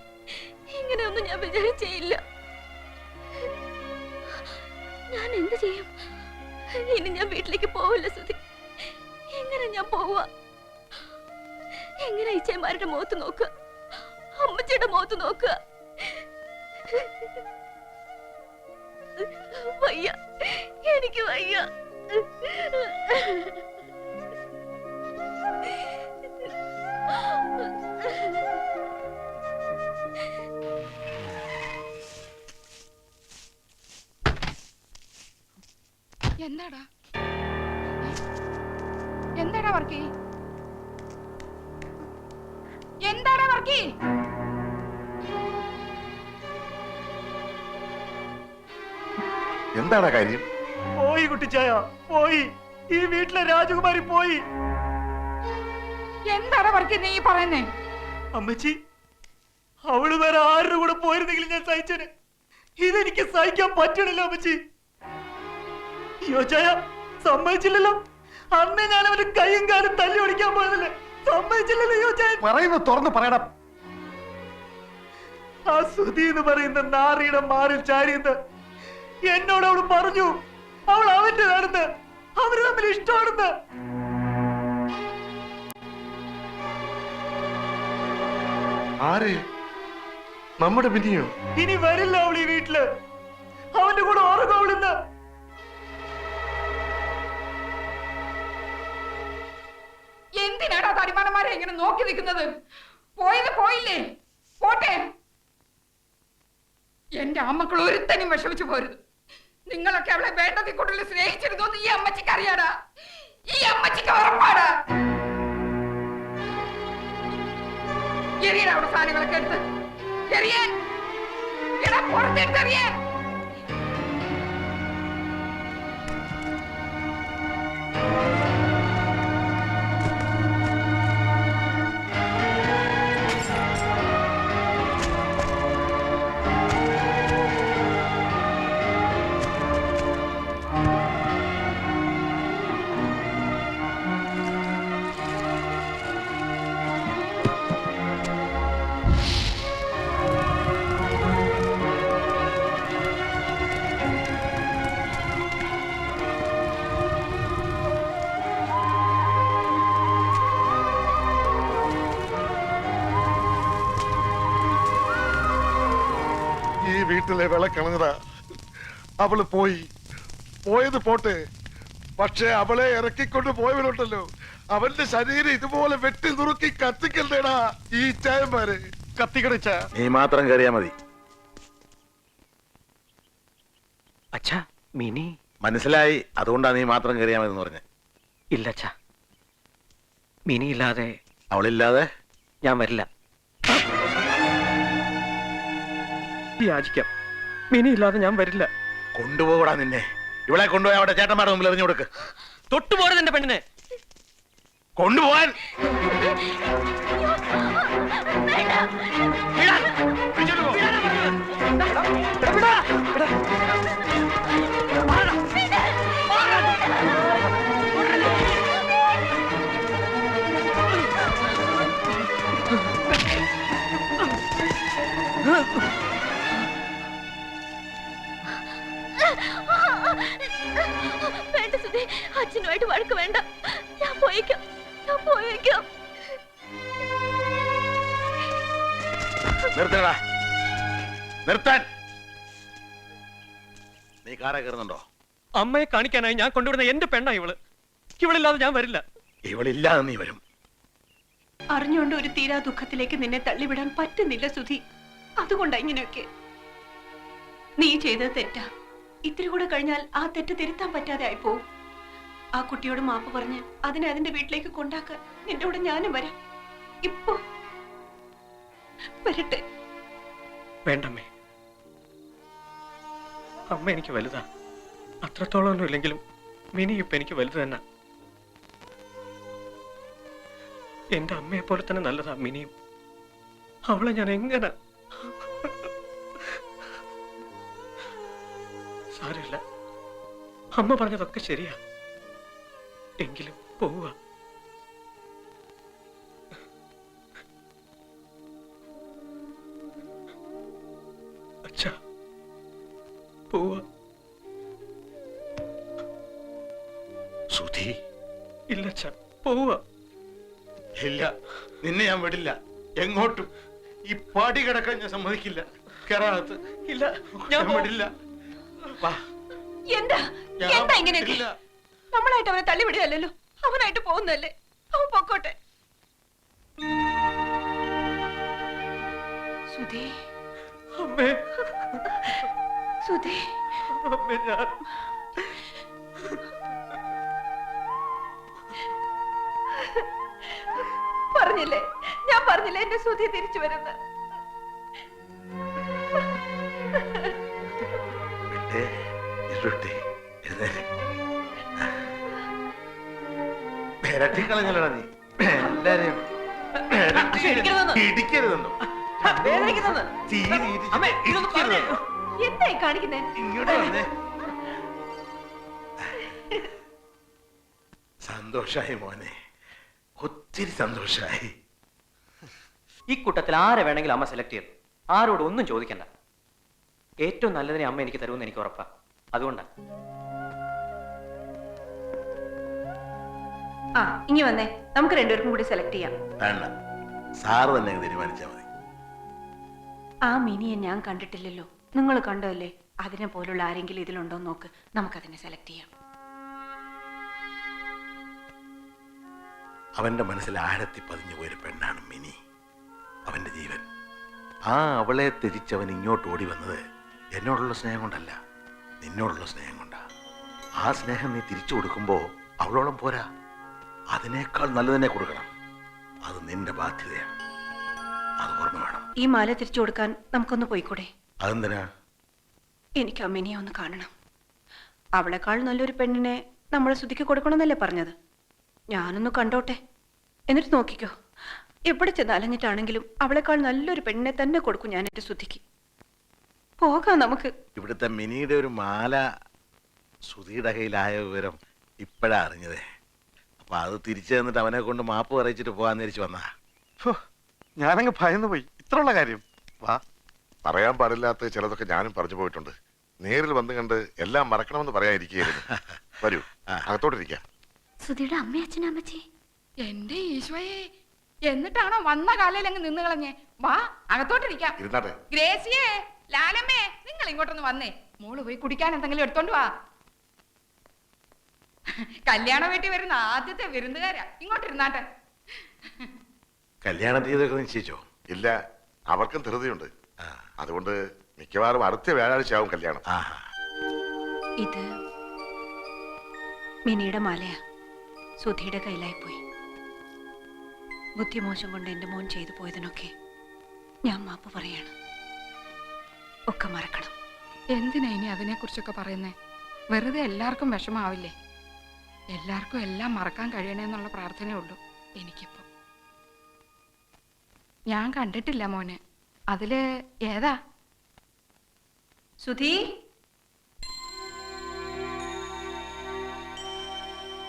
F: ഇങ്ങനെയൊന്നും ഞാൻ വിചാരിച്ചേയില്ല. ഞാൻ എന്ത് ചെയ്യും? ഇനി ഞാൻ വീട്ടിലേക്ക് പോവില്ല സുധി. എങ്ങനെ ഞാൻ പോവാ? എങ്ങനെ ഇച്ചയന്മാരുടെ മുഖത്ത് നോക്കുക, അമ്മച്ചിയുടെ മുഖത്ത് നോക്കുക? വയ്യ, എനിക്ക് വയ്യ.
I: എന്താടാ എന്താടാ വർക്കി? എന്താടാ വർക്കി?
C: എന്താടാ കാര്യം?
D: പോയി കുട്ടിച്ചായ, പോയി. ഈ വീട്ടിലെ രാജകുമാരി പോയി.
I: എന്താടാ വർക്കി നീ പറയുന്നേ?
D: അമ്മച്ചി, അവള് വേറെ ആരുടെ കൂടെ പോയിരുന്നെങ്കിൽ ഞാൻ സഹിച്ചേനെ. ഇതെനിക്ക് സഹിക്കാൻ പറ്റണില്ല അമ്മച്ചി. യോച്ചായ സമ്മതിച്ചില്ലല്ലോ. അന്നേ ഞാൻ അവന്റെ കൈയും കാലും തല്ലി ഓടിക്കാൻ പോയതല്ലേ, സമ്മതിച്ചില്ലല്ലോ യോച്ചായ.
C: പറയുന്നത് തുറന്ന് പറയണം.
D: ആ സുധി എന്ന് പറയുന്ന നാറിയുടെ മാറിൽ ചാരിയെന്ന് എന്നോട് അവള് പറഞ്ഞു. അവൾ അവന്റേതാണെന്ന്, അവര് തമ്മിൽ ഇഷ്ടമാണെന്ന്.
C: ആര്? നമ്മുടെ മിനിയോ?
D: ഇനി വരില്ല അവൾ ഈ വീട്ടില്. അവന്റെ കൂടെ ഉറങ്ങും അവളിന്ന്.
I: എന്തിനാടാ തടിമാനന്മാരെ ഇങ്ങനെ നോക്കി നിൽക്കുന്നത്? പോയത് പോയില്ലേ, പോട്ടെ. എന്റെ അമ്മക്കൾ ഒരുത്തനും വിഷമിച്ചു പോരുത്. നിങ്ങളൊക്കെ അവളെ വേണ്ടതിൽ കൂടുതൽ സ്നേഹിച്ചിരുന്നു ഈ അമ്മച്ചിക്ക് അറിയാടാ, ഈ അമ്മച്ചിക്ക് ഉറപ്പാടാ. എറിയാൻ അവിടെ സാധനങ്ങളൊക്കെ എടുത്ത് എറിയാൻ, എടാ പുറത്തെടുത്ത് എറിയാൻ.
J: വീട്ടിലെ വിളക്കണതാ. അവള് പോയത് പോട്ടെ, പക്ഷെ അവളെ ഇറക്കിക്കൊണ്ട് പോയവരുണ്ടല്ലോ, അവന്റെ ശരീരം ഇതുപോലെ വെട്ടി നുറുക്കി കത്തിക്കണ്ടേടാ ഈ ചായന്മാര്. കത്തിക്കടിച്ച
C: നീ മാത്രം കയറിയാ മതി.
B: അച്ഛാ, മിനി
C: മനസ്സിലായി, അതുകൊണ്ടാ നീ മാത്രം കയറിയാ മതി എന്ന് പറഞ്ഞ.
B: ഇല്ല അച്ഛാ, മിനി ഇല്ലാതെ
C: അവളില്ലാതെ
B: ഞാൻ വരില്ല. യാചിക്കാം, മിനി ഇല്ലാതെ ഞാൻ വരില്ല.
C: കൊണ്ടുപോകൂടാ നിന്നെ. ഇവളെ കൊണ്ടുപോയി അവിടെ ചേട്ടന്മാരുടെ മുമ്പിൽ എറിഞ്ഞു കൊടുക്ക്.
B: തൊട്ടുപോരുത് എന്റെ പെണ്ണിനെ.
C: കൊണ്ടുപോകാൻ
F: വേണ്ട സുധി, അച്ഛനുമായിട്ട് വഴക്ക് വേണ്ട. ഞാൻ പോയേക്കാം.
C: നിർത്തടാ, നിർത്താൻ. നീ കാറെ കയറുന്നുണ്ടോ?
B: അമ്മയെ കാണിക്കാനായി ഞാൻ കൊണ്ടുവിടുന്ന എന്റെ പെണ്ണ ഇവളില്ലാതെ ഞാൻ വരില്ല.
C: ഇവളില്ലാതെ നീ വരും.
A: അറിഞ്ഞുകൊണ്ട് ഒരു തീരാ ദുഃഖത്തിലേക്ക് നിന്നെ തള്ളിവിടാൻ പറ്റുന്നില്ല സുധി. അതുകൊണ്ടാ ഇങ്ങനെയൊക്കെ. നീ ചെയ്തത് തെറ്റാ. ഇത്തിരി കൂടെ കഴിഞ്ഞാൽ ആ തെറ്റ് തിരുത്താൻ പറ്റാതെ ആയിപ്പോവും. ആ കുട്ടിയോട് മാപ്പ് പറഞ്ഞ് അതിനെ അതിന്റെ വീട്ടിലേക്ക് കൊണ്ടാക്കാൻ നിന്റെ കൂടെ ഞാനും വരാം. ഇപ്പോ വരട്ടെ.
B: വേണ്ടമ്മേ, അമ്മ എനിക്ക് വലുതാ. അത്രത്തോളം ഒന്നും ഇല്ലെങ്കിലും മിനി ഇപ്പൊ എനിക്ക് വലുത് തന്നെ. എന്റെ അമ്മയെ പോലെ തന്നെ നല്ലതാ മിനിയും. അവളെ ഞാൻ എങ്ങനെ... സാരമില്ല, അമ്മ പറഞ്ഞതൊക്കെ ശരിയാ. എങ്കിലും പോവുക. അച്ഛാ, പോവുക.
C: സുധി,
B: ഇല്ല അച്ഛാ, പോവുക.
C: ഇല്ല, നിന്നെ ഞാൻ വിടില്ല എങ്ങോട്ടും. ഈ പാടി കിടക്കാൻ ഞാൻ സമ്മതിക്കില്ല. കേറാത്ത്
B: ഇല്ല, ഞാൻ
C: വിടില്ല.
A: എന്താ ഇങ്ങനെയൊക്കെ? നമ്മളായിട്ട് അവനെ തള്ളിവിടുകയല്ലോ, അവനായിട്ട് പോകുന്നല്ലേ. അവൻ പൊക്കോട്ടെ. സുധി,
B: അമ്മേ,
A: സുധി,
B: അമ്മേ, ഞാൻ
A: ഞാൻ പറഞ്ഞില്ലേ എന്റെ സുധി തിരിച്ചു വരുന്ന.
C: കളഞ്ഞല്ലടാ നീ എല്ലാരെയും. ഇടിക്കരുതെന്നോ?
A: എന്തായി കാണിക്കുന്നേ?
C: ഇങ്ങോട്ട് വന്നേ. സന്തോഷായി മോനെ, ഒത്തിരി സന്തോഷായി.
B: ഈ കൂട്ടത്തിൽ ആരെ വേണമെങ്കിലും അമ്മ സെലക്ട് ചെയ്തു. ആരോട് ഒന്നും ചോദിക്കണ്ട. ഏറ്റവും നല്ലതിനെ അമ്മ എനിക്ക് തരുമെന്ന് എനിക്ക് ഉറപ്പാ. അതുകൊണ്ടാ.
A: ആ, ഇനി വന്നേ, നമുക്ക് രണ്ടുപേർക്കും കൂടി സെലക്ട് ചെയ്യാം.
C: വേണ്ട, സാറ് തന്നെ തീരുമാനിച്ചാ മതി.
A: ആ മിനിയെ ഞാൻ കണ്ടിട്ടില്ലല്ലോ, നിങ്ങൾ കണ്ടല്ലേ? അതിനെ പോലുള്ള ആരെങ്കിലും ഇതിലുണ്ടോ നോക്ക്, നമുക്കതിനെ സെലക്ട് ചെയ്യാം.
C: അവന്റെ മനസ്സിൽ ആഴത്തി പതിഞ്ഞു പോയൊരു പെണ്ണാണ് മിനി, അവന്റെ ജീവൻ. ആ അവളെ ത്യജിച്ചവൻ ഇങ്ങോട്ട് ഓടി വന്നത് എന്നോടുള്ള സ്നേഹം കൊണ്ടല്ല, നിന്നോടുള്ള സ്നേഹം കൊണ്ടാ. ആ സ്നേഹം നീ തിരിച്ചു കൊടുക്കുമ്പോ അവളോളം പോരാ, അതിനേക്കാൾ നല്ലതിനെ കൊടുക്കണം. അത് നിന്റെ ബാധ്യതയാണ്, അത് ഓർമ്മ വേണം.
A: ഈ മാല തിരിച്ചു കൊടുക്കാൻ നമുക്കൊന്ന് പോയിക്കൂടെ?
C: അതെന്തിനാ?
A: എനിക്ക് അമ്മിനിയെ ഒന്ന് കാണണം. അവളെക്കാൾ നല്ലൊരു പെണ്ണിനെ നമ്മളെ ശ്രുതിക്ക് കൊടുക്കണമെന്നല്ലേ പറഞ്ഞത്? ഞാനൊന്ന് കണ്ടോട്ടെ, എന്നിട്ട് നോക്കിക്കോ. എവിടെ ചെന്ന് അലഞ്ഞിട്ടാണെങ്കിലും അവളെക്കാൾ നല്ലൊരു പെണ്ണിനെ തന്നെ കൊടുക്കും ഞാൻ എന്റെ ശ്രുതിക്ക്. പോകാം നമുക്ക്.
C: ഇവിടുത്തെ മിനിയുടെ ഒരു മാല ശ്രുതിയുടെ കയ്യിലായ വിവരം ഇപ്പോഴാ അറിഞ്ഞതേ. അപ്പൊ അത് തിരിച്ചു തന്നിട്ട് അവനെ കൊണ്ട് മാപ്പ് പറയിച്ചിട്ട് പോകാന്ന് തിരിച്ചു വന്നാ.
J: ഞാനങ്ങ് ഭയന്നു പോയി. ഇത്രയുള്ള കാര്യം. വാ, പറയാൻ പാടില്ലാത്ത ചിലതൊക്കെ ഞാനും പറഞ്ഞു പോയിട്ടുണ്ട്. നേരിൽ വന്ന് കണ്ട് എല്ലാം മറക്കണമെന്ന് പറയാതിരിക്കുകയായിരുന്നു. വരൂ, അകത്തോട്ടിരിക്കാം.
F: സുധിയുടെ അമ്മ അച്ഛനും അമ്മച്ചി.
I: എന്റെ ഈശോയെ, എന്നിട്ടാണോ വന്ന കാലയിൽ അങ്ങ് നിന്ന് കളഞ്ഞേ? വാ, അകത്തോട്ടിരിക്കാം.
J: ഇരുന്നാട്ടെ.
I: ഗ്രേസിയേ, ലാലമ്മേ, നിങ്ങൾ ഇങ്ങോട്ടൊന്ന് വന്നേ. മോള് പോയി കുടിക്കാൻ എന്തെങ്കിലും എടുത്തോണ്ട് വാ. കല്യാണ വീട്ടിൽ വരുന്ന ആദ്യത്തെ വിരുന്നുകാരാ. ഇങ്ങോട്ടിരുന്നാട്ടെ.
C: കല്യാണ തീയതിയൊക്കെ നിശ്ചയിച്ചോ?
J: ഇല്ല, അവർക്കും ധൃതിയുണ്ട്. അതുകൊണ്ട് മിക്കവാറും അടുത്ത വ്യാഴാഴ്ച ആവും കല്യാണം.
A: ഇത് മിനിയുടെ മാലയാ, സുധിയുടെ കയ്യിലായി പോയി. ബുദ്ധിമോശം കൊണ്ട് എന്റെ മോൻ ചെയ്തു പോയതിനൊക്കെ ഞാൻ മാപ്പ് പറയാണ്. ഒക്കെ മറക്കണം.
I: എന്തിനാ ഇനി അതിനെ കുറിച്ചൊക്കെ പറയുന്നേ? വെറുതെ എല്ലാവർക്കും വിഷമാവില്ലേ? എല്ലാവർക്കും എല്ലാം മറക്കാൻ കഴിയണേന്നുള്ള പ്രാർത്ഥനയേ ഉള്ളൂ എനിക്കിപ്പോ. ഞാൻ കണ്ടിട്ടില്ല മോനെ. അതില് ഏതാ?
A: സുധി,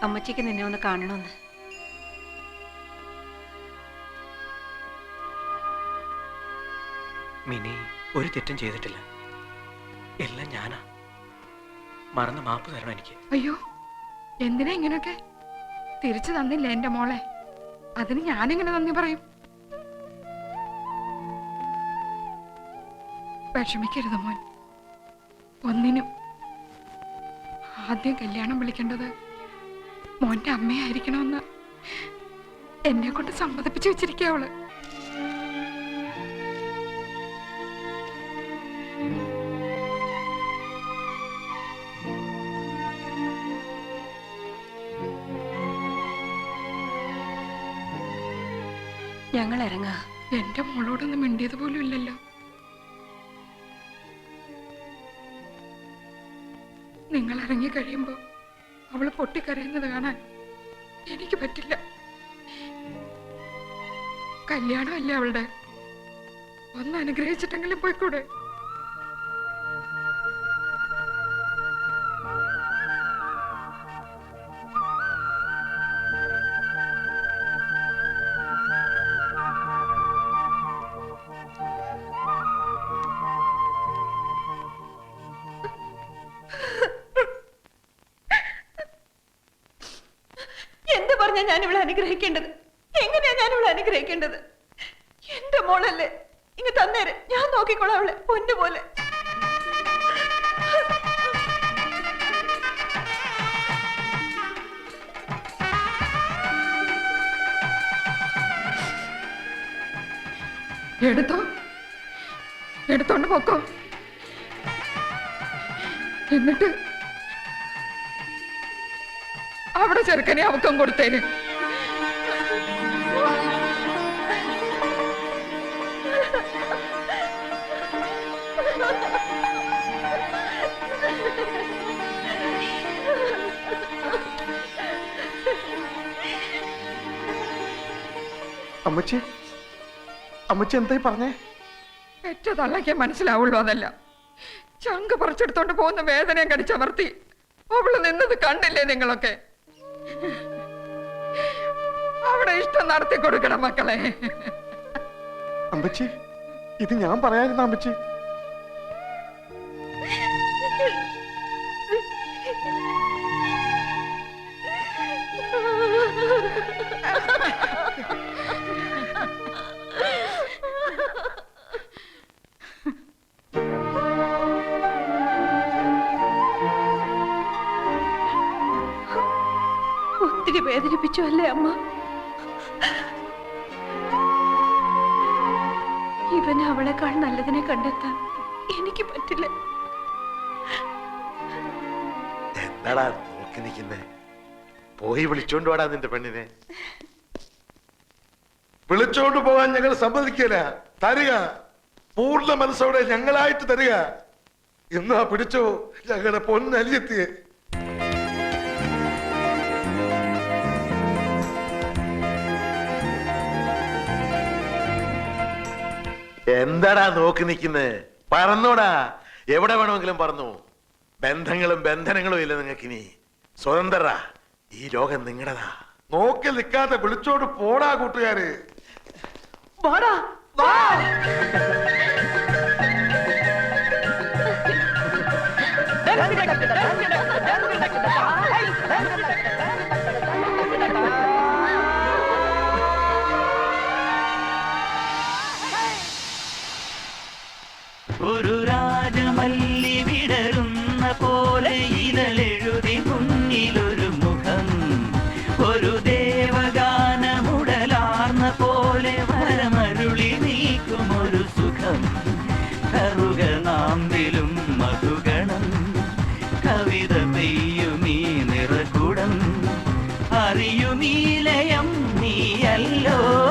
A: അമ്മച്ചിക്ക് നിന്നെ ഒന്ന് കാണണമെന്ന്.
B: മിനി ഒരു തെറ്റും ചെയ്തിട്ടില്ല, എല്ലാം ഞാനാ. മറന്ന് മാപ്പ് തരണം എനിക്ക്.
I: അയ്യോ, എന്തിനാ ഇങ്ങനൊക്കെ? തിരിച്ചു തന്നില്ല എന്റെ മോളെ, അതിന് ഞാനെങ്ങനെ നന്ദി പറയും? വിഷമിക്കരുത് മോൻ, ഒന്നിനും. ആദ്യം കല്യാണം വിളിക്കേണ്ടത് മോന്റെ അമ്മയായിരിക്കണമെന്ന് എന്നെ കൊണ്ട് സമ്മതിപ്പിച്ചു വെച്ചിരിക്കുക അവള്.
A: ഞങ്ങൾ ഇറങ്ങാ.
I: എന്റെ മോളോടൊന്നും മിണ്ടിയത് പോലും ഇല്ലല്ലോ. നിങ്ങൾ ഇറങ്ങി കഴിയുമ്പോ അവള് പൊട്ടിക്കരയുന്നത് കാണാൻ എനിക്ക് പറ്റില്ല. കല്യാണമല്ലേ അവളുടെ, ഒന്ന് അനുഗ്രഹിച്ചിട്ടെങ്കിലും പോയിക്കൂടെ?
A: എന്ത് പറഞ്ഞാ ഞാൻ ഇവിടെ അനുഗ്രഹിക്കേണ്ടത്? എങ്ങനെയാ ഞാൻ ഇവിടെ അനുഗ്രഹിക്കേണ്ടത്? എന്റെ മോളല്ലേ, ഇങ്ങ് തന്നേര്, ഞാൻ നോക്കിക്കോളാം അവളെ പൊന്നുപോലെ.
I: എടുത്തോണ്ട് പോക്കോ. എന്നിട്ട് അവിടെ ചെറുക്കനെ അവക്കം കൊടുത്തേന്.
J: അമ്മച്ചി, അമ്മച്ചി എന്തായി പറഞ്ഞേ?
I: പെറ്റ തള്ളയ്ക്ക് മനസ്സിലാവുള്ളൂ അതല്ല. ചങ്ക് പറിച്ചെടുത്തോണ്ട് പോകുന്ന വേദനയും കടിച്ചമർത്തി അവള് നിന്നത് കണ്ടില്ലേ നിങ്ങളൊക്കെ? അവിടെ ഇഷ്ടം നടത്തി കൊടുക്കണം മക്കളെ.
J: അമ്മച്ചി, ഇത് ഞാൻ പറയാതിരുന്ന അമ്മച്ചി.
A: ഒത്തിരി വേദനിപ്പിച്ചു അല്ലേ അമ്മ? പറഞ്ഞ അവളെക്കാൾ നല്ലതിനെ കണ്ടെത്താൻ എനിക്ക് പറ്റില്ല.
C: എന്താടാ നോക്കി നിൽക്കുന്നേ? പോയി വിളിച്ചോണ്ട് വാടാ നിന്റെ പെണ്ണിനെ.
J: വിളിച്ചോണ്ട് പോകാൻ ഞങ്ങൾ സമ്മതിക്കില്ല. തരിക, പൂർണ്ണ മനസ്സോടെ ഞങ്ങളായിട്ട് തരിക. എന്നാ പിടിച്ചോ ഞങ്ങളുടെ പൊന്നലിയെത്തിയെ.
C: എന്താടാ നോക്കി നിൽക്കുന്നേ? പറന്നോടാ, എവിടെ വേണമെങ്കിലും പറന്നു. ബന്ധങ്ങളും ബന്ധനങ്ങളും ഇല്ല നിങ്ങൾക്കിനി. സ്വതന്ത്രരാ, ഈ ലോകം നിങ്ങളുടെതാ.
J: നോക്കി നിൽക്കാതെ വിളിച്ചോണ്ട് പോടാ കൂട്ടുകാര്.
D: വാടാ, വാ.
G: ഒരു രാജമല്ലി വിടരുന്ന പോലെ ഇതളെഴുതി മുന്നിലൊരു മുഖം, ഒരു ദേവഗാനമുടലാർന്ന പോലെ വരമരുളി നീക്കും ഒരു സുഖം. കറുക